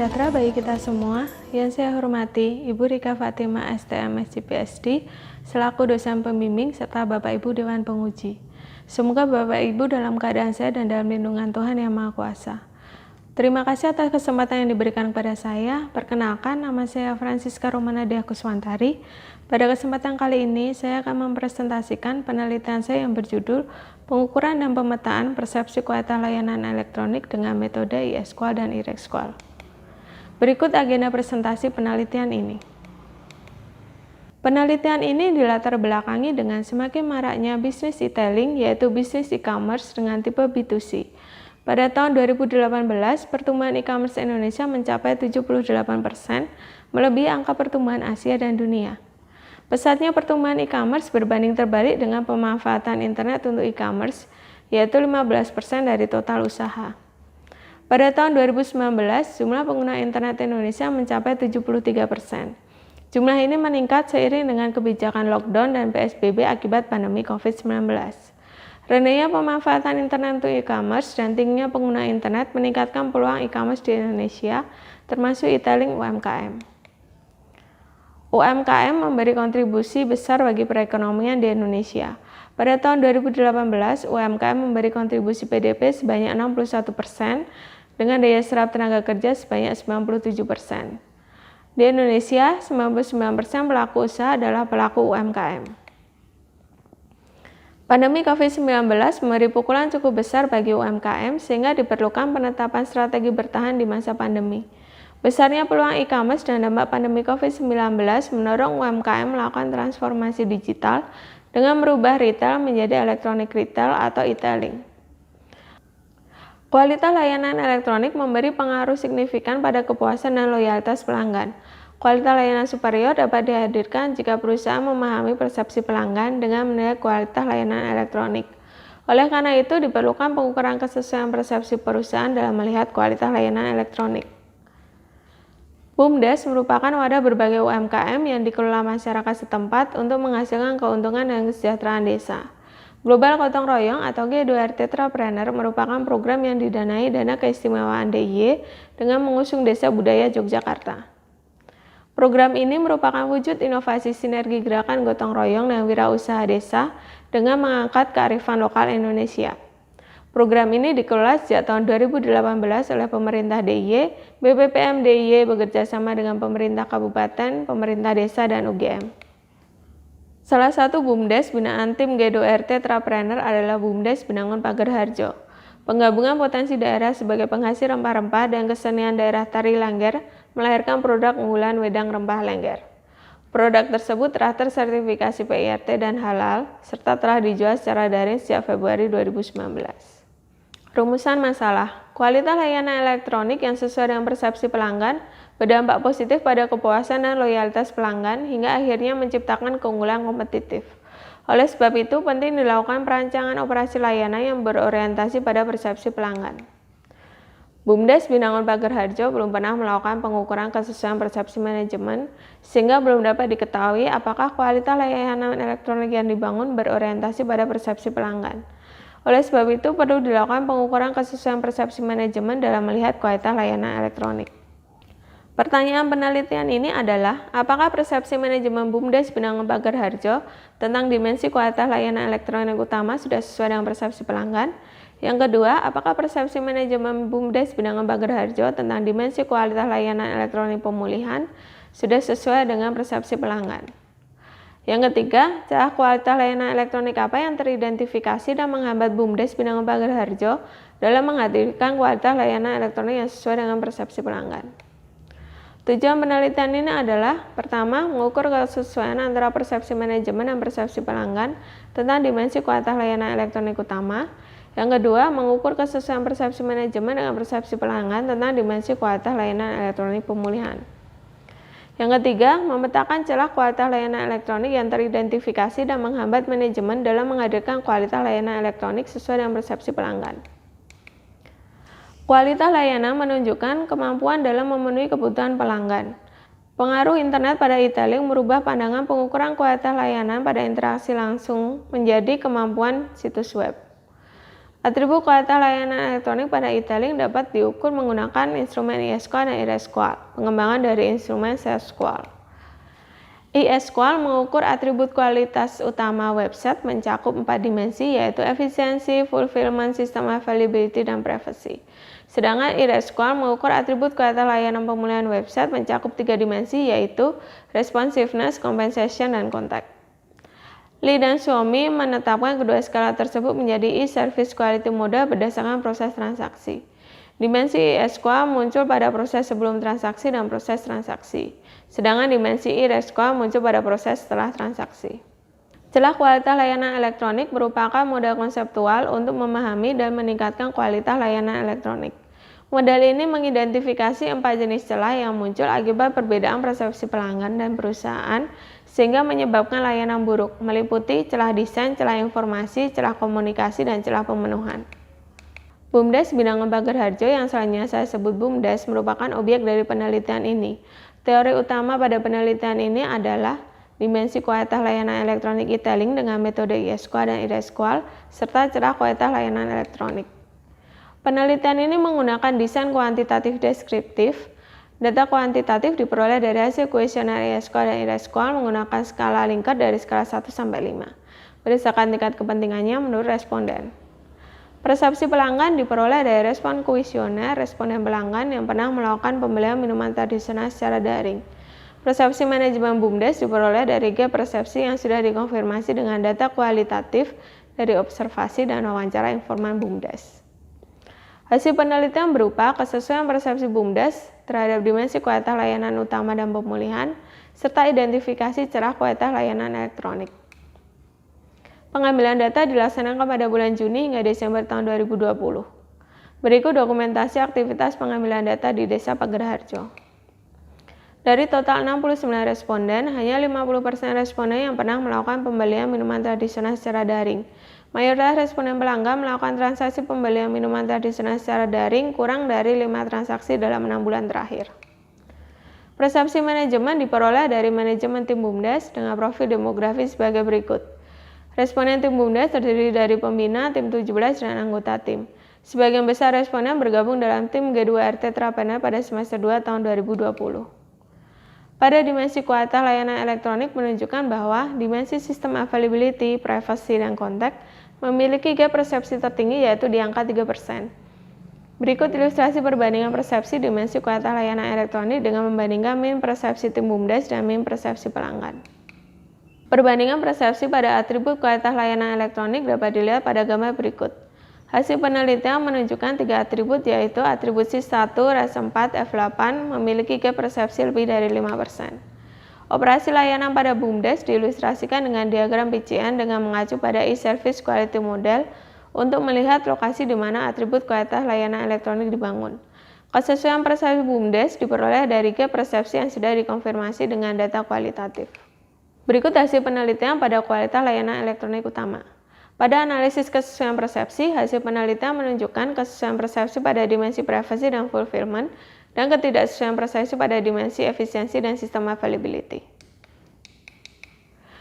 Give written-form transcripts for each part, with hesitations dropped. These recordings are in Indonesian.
sejahtera bagi kita semua. Yang saya hormati Ibu Rika Fatima STM SCPSD selaku dosen pembimbing serta Bapak Ibu Dewan Penguji. Semoga Bapak Ibu dalam keadaan sehat dan dalam lindungan Tuhan Yang Maha Kuasa. Terima kasih atas kesempatan yang diberikan kepada saya. Perkenalkan, nama saya Francisca Romana Dea Kuswantari. Pada kesempatan kali ini, saya akan mempresentasikan penelitian saya yang berjudul Pengukuran dan Pemetaan Persepsi Kualitas Layanan Elektronik dengan metode ISQual dan IREXQual. Berikut agenda presentasi penelitian ini. Penelitian ini dilatar belakangi dengan semakin maraknya bisnis e-tailing, yaitu bisnis e-commerce dengan tipe B2C. Pada tahun 2018, pertumbuhan e-commerce Indonesia mencapai 78%, melebihi angka pertumbuhan Asia dan dunia. Pesatnya pertumbuhan e-commerce berbanding terbalik dengan pemanfaatan internet untuk e-commerce, yaitu 15% dari total usaha. Pada tahun 2019, jumlah pengguna internet Indonesia mencapai 73%. Jumlah ini meningkat seiring dengan kebijakan lockdown dan PSBB akibat pandemi COVID-19. Rendahnya pemanfaatan internet untuk e-commerce dan tingginya pengguna internet meningkatkan peluang e-commerce di Indonesia, termasuk e-tailing UMKM. UMKM memberi kontribusi besar bagi perekonomian di Indonesia. Pada tahun 2018, UMKM memberi kontribusi PDB sebanyak 61%, dengan daya serap tenaga kerja sebanyak 97%. Di Indonesia, 99% pelaku usaha adalah pelaku UMKM. Pandemi COVID-19 memberi pukulan cukup besar bagi UMKM sehingga diperlukan penetapan strategi bertahan di masa pandemi. Besarnya peluang e-commerce dan dampak pandemi COVID-19 mendorong UMKM melakukan transformasi digital dengan merubah retail menjadi electronic retail atau e-tailing. Kualitas layanan elektronik memberi pengaruh signifikan pada kepuasan dan loyalitas pelanggan. Kualitas layanan superior dapat dihadirkan jika perusahaan memahami persepsi pelanggan dengan menilai kualitas layanan elektronik. Oleh karena itu, diperlukan pengukuran kesesuaian persepsi perusahaan dalam melihat kualitas layanan elektronik. BUMDes merupakan wadah berbagai UMKM yang dikelola masyarakat setempat untuk menghasilkan keuntungan dan kesejahteraan desa. Global Gotong Royong atau G2R Tetrapreneur merupakan program yang didanai dana keistimewaan DIY dengan mengusung Desa Budaya Yogyakarta. Program ini merupakan wujud inovasi sinergi gerakan gotong royong dan wirausaha desa dengan mengangkat kearifan lokal Indonesia. Program ini dikelola sejak tahun 2018 oleh pemerintah DIY, BPPM DIY bekerjasama dengan pemerintah kabupaten, pemerintah desa, dan UGM. Salah satu BUMDes binaan tim G2R Tetrapreneur adalah BUMDes Binangun Pager Harjo. Penggabungan potensi daerah sebagai penghasil rempah-rempah dan kesenian daerah tari Lengger melahirkan produk unggulan wedang rempah Lengger. Produk tersebut telah tersertifikasi PIRT dan halal, serta telah dijual secara daring sejak Februari 2019. Rumusan masalah: kualitas layanan elektronik yang sesuai dengan persepsi pelanggan berdampak positif pada kepuasan dan loyalitas pelanggan hingga akhirnya menciptakan keunggulan kompetitif. Oleh sebab itu, penting dilakukan perancangan operasi layanan yang berorientasi pada persepsi pelanggan. BUMDes Binangun Pager Harjo belum pernah melakukan pengukuran kesesuaian persepsi manajemen, sehingga belum dapat diketahui apakah kualitas layanan elektronik yang dibangun berorientasi pada persepsi pelanggan. Oleh sebab itu, perlu dilakukan pengukuran kesesuaian persepsi manajemen dalam melihat kualitas layanan elektronik. Pertanyaan penelitian ini adalah, apakah persepsi manajemen BUMDes Binangun Pager Harjo tentang dimensi kualitas layanan elektronik utama sudah sesuai dengan persepsi pelanggan? Yang kedua, apakah persepsi manajemen BUMDes Binangun Pager Harjo tentang dimensi kualitas layanan elektronik pemulihan sudah sesuai dengan persepsi pelanggan? Yang ketiga, celah kualitas layanan elektronik apa yang teridentifikasi dan menghambat BUMDes Binangun Pager Harjo dalam menghadirkan kualitas layanan elektronik yang sesuai dengan persepsi pelanggan? Tujuan penelitian ini adalah, pertama, mengukur kesesuaian antara persepsi manajemen dan persepsi pelanggan tentang dimensi kualitas layanan elektronik utama. Yang kedua, mengukur kesesuaian persepsi manajemen dengan persepsi pelanggan tentang dimensi kualitas layanan elektronik pemulihan. Yang ketiga, memetakan celah kualitas layanan elektronik yang teridentifikasi dan menghambat manajemen dalam menghadirkan kualitas layanan elektronik sesuai dengan persepsi pelanggan. Kualitas layanan menunjukkan kemampuan dalam memenuhi kebutuhan pelanggan. Pengaruh internet pada e-tailing merubah pandangan pengukuran kualitas layanan pada interaksi langsung menjadi kemampuan situs web. Atribut kualitas layanan elektronik pada e-tailing dapat diukur menggunakan instrumen iSQL dan iResQL, pengembangan dari instrumen SQL. iSQL mengukur atribut kualitas utama website mencakup 4 dimensi, yaitu efisiensi, fulfillment, system availability, dan privacy. Sedangkan iResQL mengukur atribut kualitas layanan pemulihan website mencakup 3 dimensi, yaitu responsiveness, compensation, dan contact. Lee dan Suomi menetapkan kedua skala tersebut menjadi e-service quality model berdasarkan proses transaksi. Dimensi iSQL muncul pada proses sebelum transaksi dan proses transaksi, sedangkan dimensi iResQL muncul pada proses setelah transaksi. Celah kualitas layanan elektronik merupakan model konseptual untuk memahami dan meningkatkan kualitas layanan elektronik. Model ini mengidentifikasi 4 jenis celah yang muncul akibat perbedaan persepsi pelanggan dan perusahaan sehingga menyebabkan layanan buruk, meliputi celah desain, celah informasi, celah komunikasi, dan celah pemenuhan. BUMDes Bilangan Pagarharjo yang selanjutnya saya sebut BUMDes merupakan objek dari penelitian ini. Teori utama pada penelitian ini adalah dimensi kualitas layanan elektronik e-tailing dengan metode iSQL dan iResQL, serta celah kualitas layanan elektronik. Penelitian ini menggunakan desain kuantitatif deskriptif. Data kuantitatif diperoleh dari hasil kuesioner iSQL dan iResQL menggunakan skala Likert dari skala 1 sampai 5, berdasarkan tingkat kepentingannya menurut responden. Persepsi pelanggan diperoleh dari respon kuesioner responden pelanggan yang pernah melakukan pembelian minuman tradisional secara daring. Persepsi manajemen BUMDes diperoleh dari gap persepsi yang sudah dikonfirmasi dengan data kualitatif dari observasi dan wawancara informan BUMDes. Hasil penelitian berupa kesesuaian persepsi BUMDes terhadap dimensi kualitas layanan utama dan pemulihan, serta identifikasi celah kualitas layanan elektronik. Pengambilan data dilaksanakan pada bulan Juni hingga Desember tahun 2020. Berikut dokumentasi aktivitas pengambilan data di Desa Pagarharjo. Dari total 69 responden, hanya 50% responden yang pernah melakukan pembelian minuman tradisional secara daring. Mayoritas responden pelanggan melakukan transaksi pembelian minuman tradisional secara daring kurang dari 5 transaksi dalam 6 bulan terakhir. Persepsi manajemen diperoleh dari manajemen tim BUMDes dengan profil demografi sebagai berikut. Responden tim BUMDes terdiri dari pembina, tim 17, dan anggota tim. Sebagian besar responden bergabung dalam tim G2RT Trapreneur pada semester 2 tahun 2020. Pada dimensi kualitas layanan elektronik menunjukkan bahwa dimensi sistem availability, privacy, dan contact memiliki gap persepsi tertinggi yaitu di angka 3%. Berikut ilustrasi perbandingan persepsi dimensi kualitas layanan elektronik dengan membandingkan min persepsi tim BUMDes dan min persepsi pelanggan. Perbandingan persepsi pada atribut kualitas layanan elektronik dapat dilihat pada gambar berikut. Hasil penelitian menunjukkan 3 atribut yaitu atribut SIS1, RAS4, F8 memiliki gap persepsi lebih dari 5%. Operasi layanan pada BUMDes diilustrasikan dengan diagram PCN dengan mengacu pada e-service quality model untuk melihat lokasi di mana atribut kualitas layanan elektronik dibangun. Kesesuaian persepsi BUMDes diperoleh dari gap persepsi yang sudah dikonfirmasi dengan data kualitatif. Berikut hasil penelitian pada kualitas layanan elektronik utama. Pada analisis kesesuaian persepsi, hasil penelitian menunjukkan kesesuaian persepsi pada dimensi privacy dan fulfillment, dan ketidaksesuaian persepsi pada dimensi efisiensi dan sistem availability.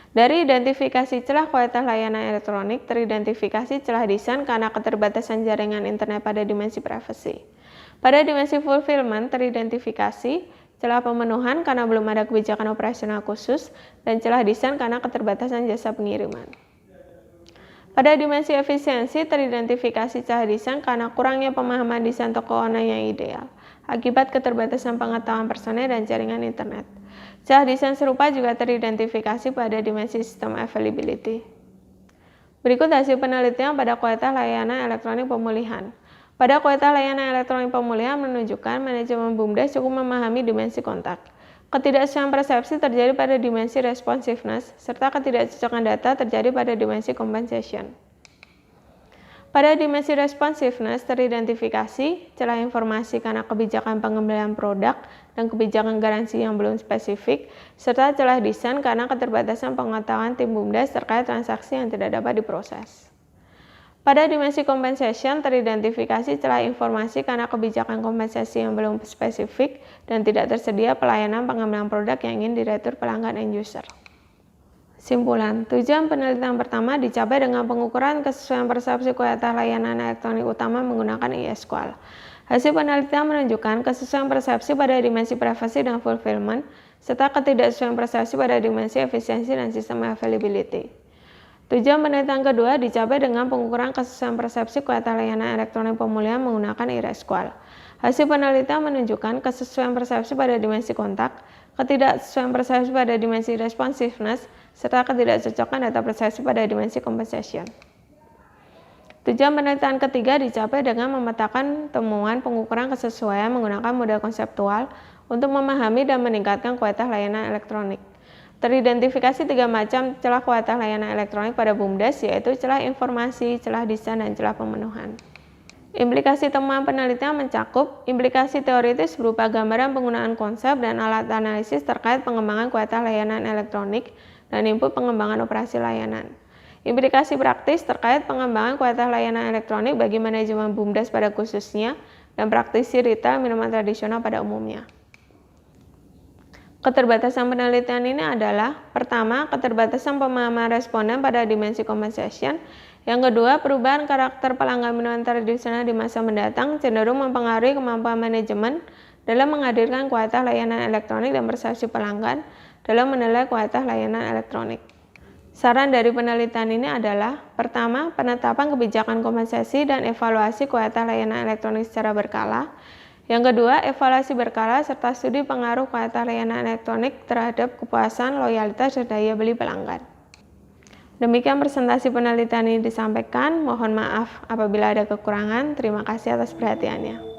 Dari identifikasi celah kualitas layanan elektronik, teridentifikasi celah desain karena keterbatasan jaringan internet pada dimensi privacy. Pada dimensi fulfillment, teridentifikasi celah pemenuhan karena belum ada kebijakan operasional khusus, dan celah desain karena keterbatasan jasa pengiriman. Pada dimensi efisiensi, teridentifikasi celah desain karena kurangnya pemahaman desain toko online yang ideal, akibat keterbatasan pengetahuan personel dan jaringan internet. Celah desain serupa juga teridentifikasi pada dimensi sistem availability. Berikut hasil penelitian pada kualitas layanan elektronik pemulihan. Pada kualitas layanan elektronik pemulihan menunjukkan manajemen BUMDes cukup memahami dimensi kontak. Ketidaksesuaian persepsi terjadi pada dimensi responsiveness, serta ketidakcocokan data terjadi pada dimensi compensation. Pada dimensi responsiveness teridentifikasi celah informasi karena kebijakan pengembalian produk dan kebijakan garansi yang belum spesifik, serta celah desain karena keterbatasan pengetahuan tim BUMDes terkait transaksi yang tidak dapat diproses. Pada dimensi compensation teridentifikasi celah informasi karena kebijakan kompensasi yang belum spesifik dan tidak tersedia pelayanan pengambilan produk yang ingin diretur pelanggan end user. Simpulan, tujuan penelitian pertama dicapai dengan pengukuran kesesuaian persepsi kualitas layanan elektronik utama menggunakan ISQL. Hasil penelitian menunjukkan kesesuaian persepsi pada dimensi privasi dan fulfillment, serta ketidaksesuaian persepsi pada dimensi efisiensi dan sistem availability. Tujuan penelitian kedua dicapai dengan pengukuran kesesuaian persepsi kualitas layanan elektronik pemulihan menggunakan ISQL. Hasil penelitian menunjukkan kesesuaian persepsi pada dimensi kontak, ketidaksesuaian persepsi pada dimensi responsiveness, serta ketidakcocokan data persepsi pada dimensi compensation. Tujuan penelitian ketiga dicapai dengan memetakan temuan pengukuran kesesuaian menggunakan model konseptual untuk memahami dan meningkatkan kualitas layanan elektronik. Teridentifikasi 3 macam celah kualitas layanan elektronik pada BUMDes, yaitu celah informasi, celah desain, dan celah pemenuhan. Implikasi temuan penelitian mencakup implikasi teoritis berupa gambaran penggunaan konsep dan alat analisis terkait pengembangan kualitas layanan elektronik dan input pengembangan operasi layanan. Implikasi praktis terkait pengembangan kualitas layanan elektronik bagi manajemen BUMDes pada khususnya dan praktisi retail minuman tradisional pada umumnya. Keterbatasan penelitian ini adalah: pertama, keterbatasan pemahaman responden pada dimensi compensation. Yang kedua, perubahan karakter pelanggan minuman tradisional di masa mendatang cenderung mempengaruhi kemampuan manajemen dalam menghadirkan kualitas layanan elektronik dan persepsi pelanggan dalam menilai kualitas layanan elektronik. Saran dari penelitian ini adalah: pertama, penetapan kebijakan kompensasi dan evaluasi kualitas layanan elektronik secara berkala. Yang kedua, evaluasi berkala serta studi pengaruh kualitas layanan elektronik terhadap kepuasan, loyalitas, dan daya beli pelanggan. Demikian presentasi penelitian ini disampaikan. Mohon maaf apabila ada kekurangan. Terima kasih atas perhatiannya.